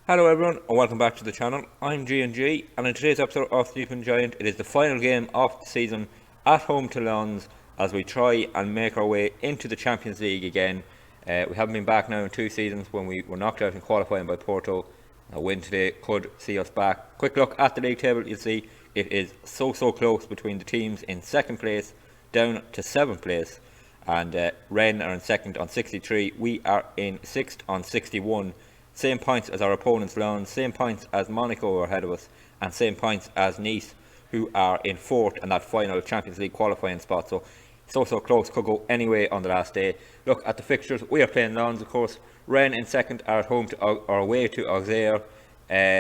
Hello everyone and welcome back to the channel. I'm G&G and in today's episode of Sleeping Giant it is the final game of the season at home to Lons as we try and make our way into the Champions League again. We haven't been back now in 2 seasons when we were knocked out in qualifying by Porto. A win today could see us back. Quick look at the league table. You'll see it is so close between the teams in 2nd place down to 7th place, and Rennes are in 2nd on 63. We are in 6th on 61. Same points as our opponents Lens, same points as Monaco are ahead of us, and same points as Nice, who are in 4th in that final Champions League qualifying spot. So close, could go anyway on the last day. Look at the fixtures. We are playing Lens, of course. Rennes in 2nd are at home to or away to Auxerre.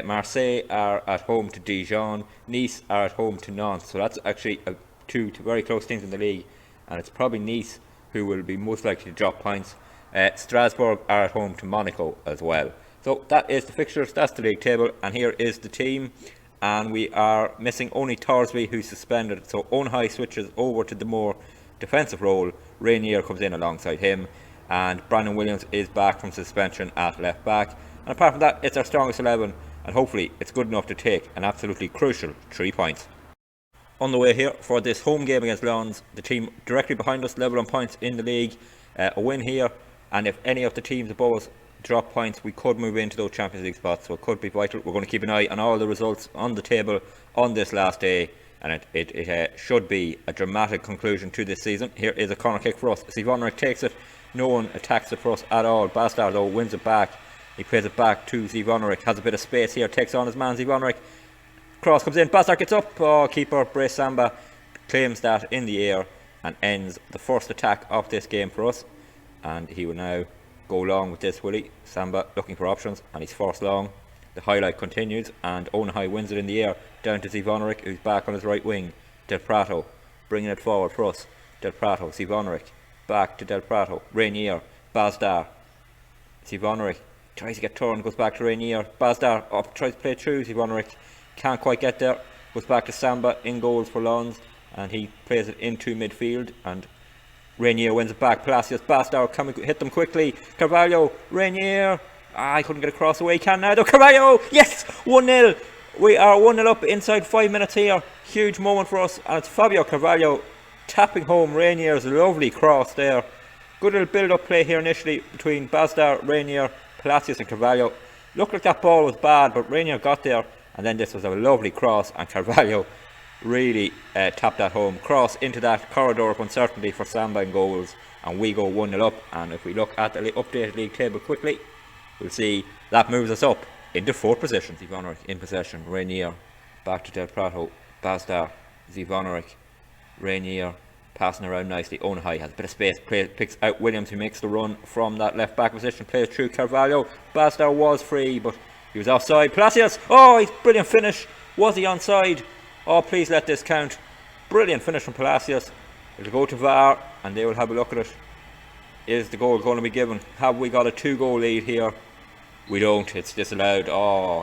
Marseille are at home to Dijon. Nice are at home to Nantes. So that's actually two very close teams in the league, and it's probably Nice who will be most likely to drop points. Strasbourg are at home to Monaco as well. So that is the fixtures, that's the league table, and here is the team. And we are missing only Thorsby, who's suspended. So Onhai switches over to the more defensive role. Rainier comes in alongside him, and Brandon Williams is back from suspension at left back. And apart from that, it's our strongest 11, and hopefully it's good enough to take an absolutely crucial 3 points. On the way here for this home game against Lens, the team directly behind us, level on points in the league. A win here, and if any of the teams above us drop points, we could move into those Champions League spots, so it could be vital. We're going to keep an eye on all the results on the table on this last day, and it should be a dramatic conclusion to this season. Here is a corner kick for us. Zivonaric takes it, no one attacks it for us at all. Bastard though wins it back, he plays it back to Zivonaric, has a bit of space here, takes on his man Zivonaric, cross comes in, Bastard gets up, keeper Brace Samba claims that in the air and ends the first attack of this game for us. And he will now go long with this, will he? Samba looking for options, and he's forced long. The highlight continues, and Onhai wins it in the air down to Zivonaric, who's back on his right wing. Del Prato bringing it forward for us. Del Prato, Zivonaric, back to Del Prato. Rainier, Bazdar. Zivonaric tries to get turned, goes back to Rainier. Bazdar up, tries to play through. Zivonaric can't quite get there. Goes back to Samba in goals for Lens, and he plays it into midfield. And Rainier wins it back. Palacios, Bastard, can we hit them quickly? Carvalho, Rainier. I couldn't get across away. Can now though. Carvalho, yes, 1-0. We are 1-0 up inside 5 minutes here. Huge moment for us, and it's Fabio Carvalho tapping home Rainier's lovely cross there. Good little build-up play here initially between Bastard, Rainier, Palacios, and Carvalho. Looked like that ball was bad, but Rainier got there, and then this was a lovely cross, and Carvalho really tapped that home. Cross into that corridor of uncertainty for Samba in goals, and we go 1-0 up. And if we look at the updated league table quickly, we'll see that moves us up into 4th position. Zivonaric in possession, Rainier back to Del Prato, Bastard, Zivonaric, Rainier passing around nicely. Onhai has a bit of space, picks out Williams, who makes the run from that left back position, plays through Carvalho. Bastard was free, but he was offside. Palacios, he's brilliant finish. Was he onside? Please let this count. Brilliant finish from Palacios. It'll go to VAR and they will have a look at it. Is the goal going to be given? Have we got a 2-goal lead here? We don't. It's disallowed.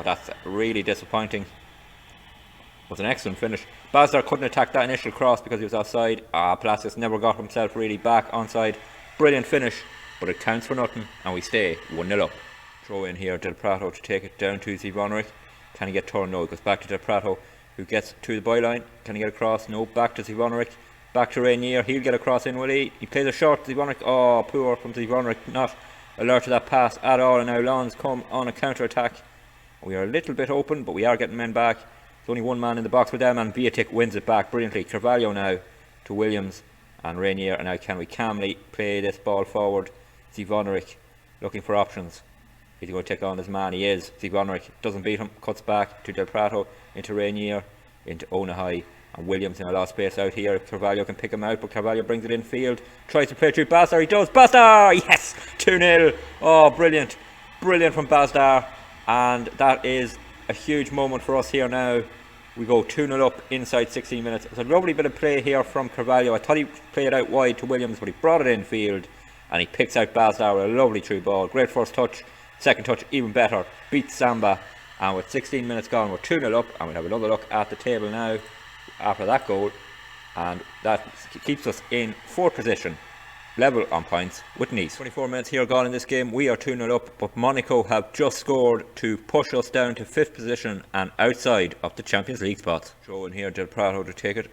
That's really disappointing. It was an excellent finish. Bastard couldn't attack that initial cross because he was offside. Palacios never got himself really back onside. Brilliant finish, but it counts for nothing, and we stay 1-0 up. Throw in here Del Prato to take it down to Zivonaric. Can he get turned? No, it goes back to Del Prato, who gets to the byline. Can he get across? No, back to Zivonaric. Back to Rainier. He'll get across in, will he? He plays a short. Zivonaric. Poor from Zivonaric. Not alert to that pass at all. And now Lens come on a counter attack. We are a little bit open, but we are getting men back. There's only one man in the box with them, and Viatic wins it back brilliantly. Carvalho now to Williams and Rainier. And now can we calmly play this ball forward? Zivonaric looking for options. He's going to take on his man. He is. Zivonaric doesn't beat him. Cuts back to Del Prato, into Rainier, into Onhai, and Williams in a lot of space out here. Carvalho can pick him out, but Carvalho brings it in field. Tries to play through Bastard. He does. Bastard! Yes! 2-0. Brilliant. Brilliant from Bastard. And that is a huge moment for us here now. We go 2-0 up inside 16 minutes. It's a lovely bit of play here from Carvalho. I thought he played it out wide to Williams, but he brought it in field, and he picks out Bastard with a lovely through ball. Great first touch. Second touch even better, beats Samba, and with 16 minutes gone we're 2-0 up, and we'll have another look at the table now after that goal, and that keeps us in 4th position level on points with Nice. 24 minutes here gone in this game. We are 2-0 up, but Monaco have just scored to push us down to 5th position and outside of the Champions League spots. Throw in here, Del Prato to take it.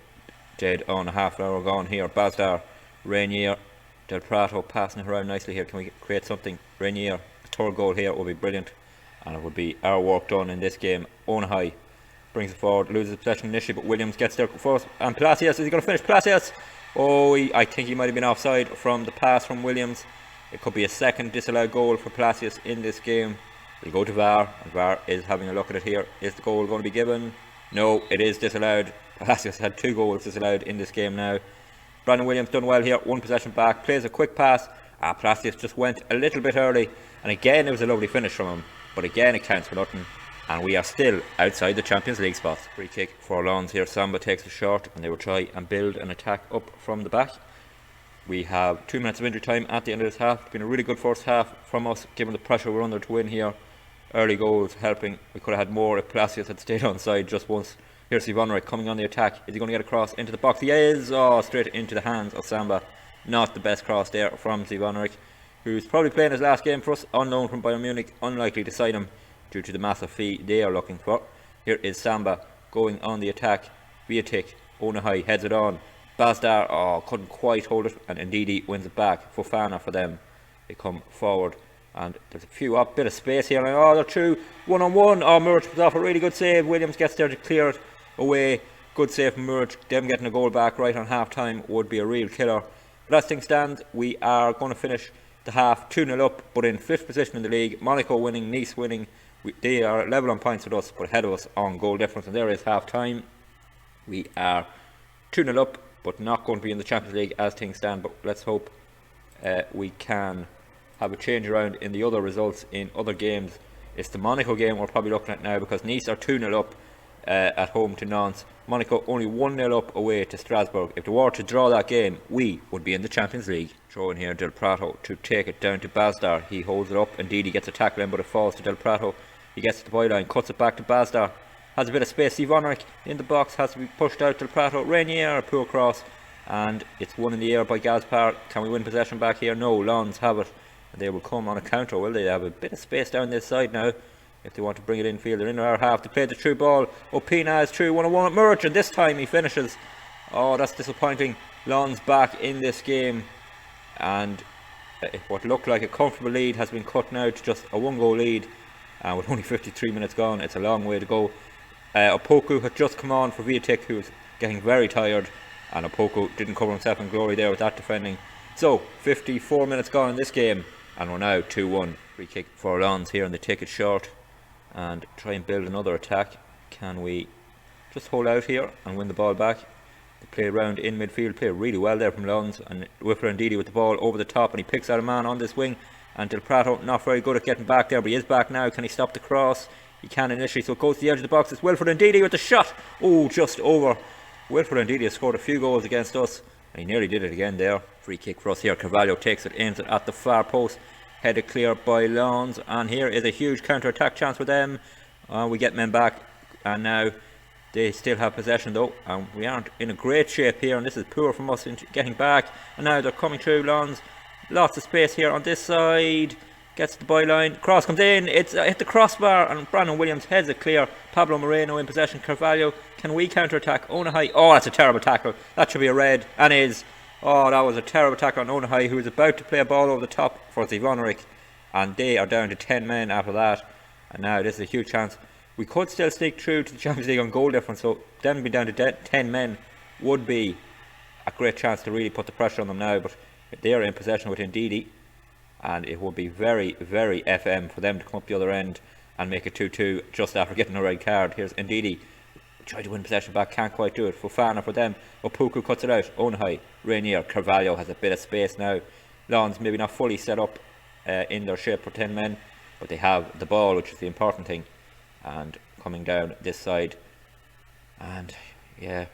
Dead on a half an hour gone here. Bazdar, Rainier, Del Prato passing it around nicely here. Can we create something? Rainier, a third goal here would be brilliant, and it would be our work done in this game. Onahai brings it forward, loses possession initially, but Williams gets there first. And Palacios, is he going to finish? Palacios! Oh, I think he might have been offside from the pass from Williams. It could be a second disallowed goal for Palacios in this game. We'll go to VAR, and VAR is having a look at it here. Is the goal going to be given? No, it is disallowed. Palacios had 2 goals disallowed in this game now. Brandon Williams done well here, 1 possession back, plays a quick pass. Palacios just went a little bit early, and again it was a lovely finish from him, but again it counts for nothing, and we are still outside the Champions League spots. Free kick for Lens here. Samba takes a short, and they will try and build an attack up from the back. We have 2 minutes of injury time at the end of this half. It's been a really good first half from us, given the pressure we're under to win here. Early goals helping. We could have had more if Palacios had stayed on side just once. Here's Ivanovic coming on the attack. Is he going to get a cross into the box? He is! Oh, straight into the hands of Samba. Not the best cross there from Ivanovic, who's probably playing his last game for us, on loan from Bayern Munich. Unlikely to sign him due to the massive fee they are looking for. Here is Samba going on the attack. Viatic, Onahai heads it on. Bazdar, oh, couldn't quite hold it, and Ndidi wins it back. Fofana for them. They come forward, and there's a bit of space here. Oh, they're through 1-on-1. Oh, Murch was off a really good save. Williams gets there to clear it away. Good save from Murch. Them getting a goal back right on half time would be a real killer. But as things stand, we are going to finish the half 2-0 up, but in 5th position in the league. Monaco winning, Nice winning. They are level on points with us, but ahead of us on goal difference, and there is half time. We are 2-0 up, but not going to be in the Champions League as things stand. But let's hope we can have a change around in the other results in other games. It's the Monaco game we're probably looking at now, because Nice are 2-0 up at home to Nantes. Monaco only 1-0 up away to Strasbourg. If they were to draw that game, we would be in the Champions League. Throw in here Del Prato to take it down to Bazdar. He holds it up. Indeed, he gets a tackle in, but it falls to Del Prato. He gets to the byline, cuts it back to Bazdar. Has a bit of space. Ivanovic in the box, has to be pushed out. Del Prato, Rainier, a poor cross, and it's one in the air by Gaspar. Can we win possession back here? No, Lens have it, and they will come on a counter, will they? They have a bit of space down this side now if they want to bring it infield. They're in our half to play the through ball. Opina is through 1-on-1 at Murch, and this time he finishes. Oh, that's disappointing. Lens back in this game, and what looked like a comfortable lead has been cut now to just a 1-goal lead, and with only 53 minutes gone, it's a long way to go. Opoku had just come on for Viatic, who was getting very tired, and Opoku didn't cover himself in glory there with that defending. So 54 minutes gone in this game, and we're now 2-1. Free kick for Lens here, and they take it short and try and build another attack. Can we just hold out here and win the ball back? They play around in midfield, play really well there from Lens, and Whipper Ndidi with the ball over the top, and he picks out a man on this wing, and Del Prato not very good at getting back there, but he is back now. Can he stop the cross? He can initially, so it goes to the edge of the box. It's Wilfred Ndidi with the shot. Oh, just over. Wilfred Ndidi has scored a few goals against us, and he nearly did it again there. Free kick for us here. Carvalho takes it, aims it at the far post, headed clear by Lens, and here is a huge counter-attack chance for them. We get men back, and now they still have possession though, and we aren't in a great shape here, and this is poor from us in getting back. And now they're coming through. Lens, lots of space here on this side, gets the byline, cross comes in, it's hit the crossbar, and Brandon Williams heads it clear. Pablo Moreno in possession. Carvalho, can we counter-attack? Onahai, oh, that's a terrible tackle. That should be a red, and is. Oh, that was a terrible tackle on Onahai, who was about to play a ball over the top for Ivanovic, and they are down to 10 men after that. And now this is a huge chance. We could still sneak through to the Champions League on goal difference, so them being down to 10 men would be a great chance to really put the pressure on them now. But they are in possession with Ndidi, and it would be very, very FM for them to come up the other end and make it 2-2 just after getting a red card. Here's Ndidi, tried to win possession back, can't quite do it. Fofana for them. Opoku cuts it out. Onahai, Rainier, Carvalho has a bit of space now. Lens maybe not fully set up in their shape for 10 men, but they have the ball, which is the important thing. And coming down this side, and yeah,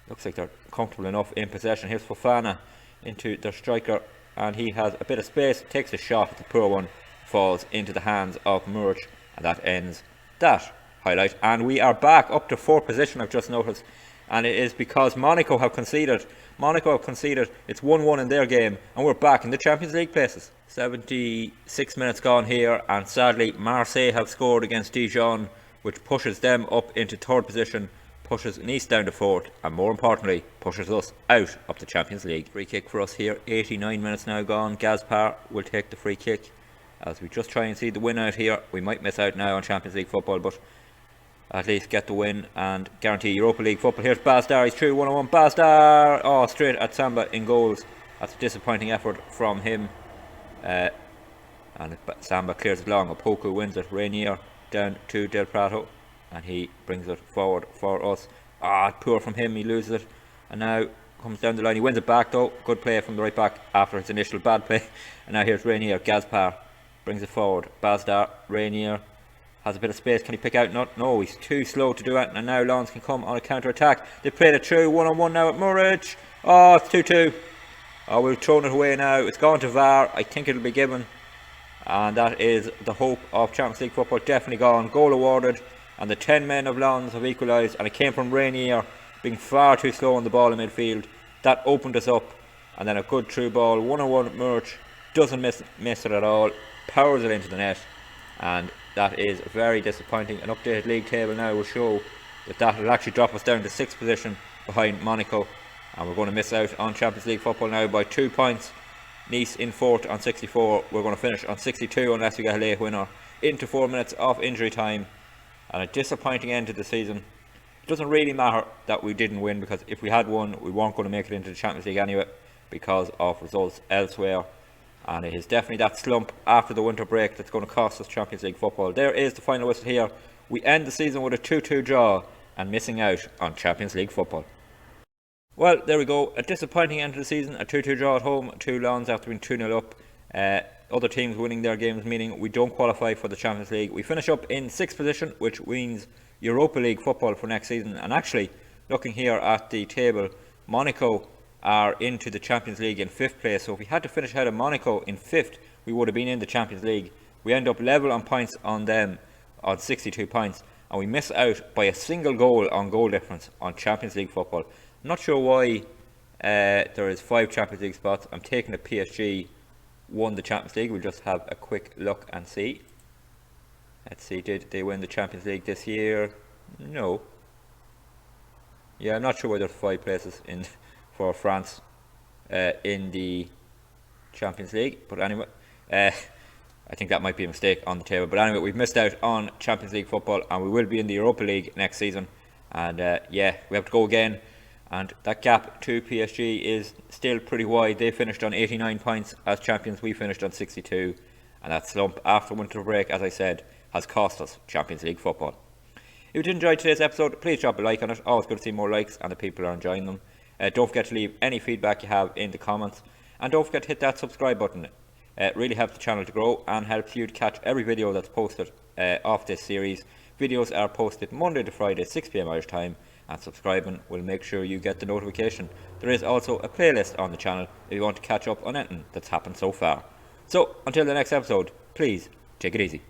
looks like they're comfortable enough in possession. Here's Fofana into their striker, and he has a bit of space, takes a shot, the poor one falls into the hands of Murch, and that ends that. highlight. And we are back up to 4th position, I've just noticed. And it is because Monaco have conceded. It's 1-1 in their game. And we're back in the Champions League places. 76 minutes gone here. And sadly, Marseille have scored against Dijon, which pushes them up into 3rd position, pushes Nice down to 4th, and more importantly, pushes us out of the Champions League. Free kick for us here, 89 minutes now gone. Gaspar will take the free kick as we just try and see the win out here. We might miss out now on Champions League football, but at least get the win and guarantee Europa League football. Here's Bazdar, he's through 1-on-1. Bazdar! Oh, straight at Samba in goals. That's a disappointing effort from him. And Samba clears it long. Opoku wins it. Rainier down to Del Prato, and he brings it forward for us. Poor from him, he loses it, and now comes down the line. He wins it back though. Good play from the right back after his initial bad play. And now here's Rainier. Gaspar brings it forward. Bazdar, Rainier has a bit of space. Can he pick out? No, he's too slow to do it. And now Lens can come on a counter attack. They played it through 1-on-1 now at Muric. Oh, it's 2-2. Oh, we've thrown it away now. It's gone to VAR. I think it'll be given. And that is the hope of Champions League football definitely gone. Goal awarded, and the 10 men of Lens have equalised, and it came from Rainier being far too slow on the ball in midfield. That opened us up, and then a good through ball, 1-on-1 at Muric, doesn't miss it at all, powers it into the net, and that is very disappointing. An updated league table now will show that will actually drop us down to 6th position behind Monaco, and we're going to miss out on Champions League football now by 2 points. Nice in 4th on 64. We're going to finish on 62 unless we get a late winner. Into 4 minutes of injury time, and a disappointing end to the season. It doesn't really matter that we didn't win, because if we had won, we weren't going to make it into the Champions League anyway because of results elsewhere. And it is definitely that slump after the winter break that's going to cost us Champions League football. There is the final whistle here. We end the season with a 2-2 draw and missing out on Champions League football. Well, there we go. A disappointing end to the season. A 2-2 draw at home to Lens after being 2-0 up. Other teams winning their games, meaning we don't qualify for the Champions League. We finish up in 6th position, which means Europa League football for next season. And actually, looking here at the table, Monaco are into the Champions League in 5th place. So if we had to finish ahead of Monaco in 5th, we would have been in the Champions League. We end up level on points on them, on 62 points. And we miss out by a single goal on goal difference on Champions League football. I'm not sure why there is 5 Champions League spots. I'm taking that PSG won the Champions League. We'll just have a quick look and see. Let's see, did they win the Champions League this year? No. Yeah, I'm not sure why there's 5 places in for France in the Champions League. But anyway, I think that might be a mistake on the table. But anyway, we've missed out on Champions League football, and we will be in the Europa League next season. And yeah, we have to go again. And that gap to PSG is still pretty wide. They finished on 89 points as champions. We finished on 62. And that slump after winter break, as I said, has cost us Champions League football. If you did enjoy today's episode, please drop a like on it. Always good to see more likes and the people are enjoying them. Don't forget to leave any feedback you have in the comments. And don't forget to hit that subscribe button. It really helps the channel to grow and helps you to catch every video that's posted of this series. Videos are posted Monday to Friday, 6 PM Irish time. And subscribing will make sure you get the notification. There is also a playlist on the channel if you want to catch up on anything that's happened so far. So, until the next episode, please take it easy.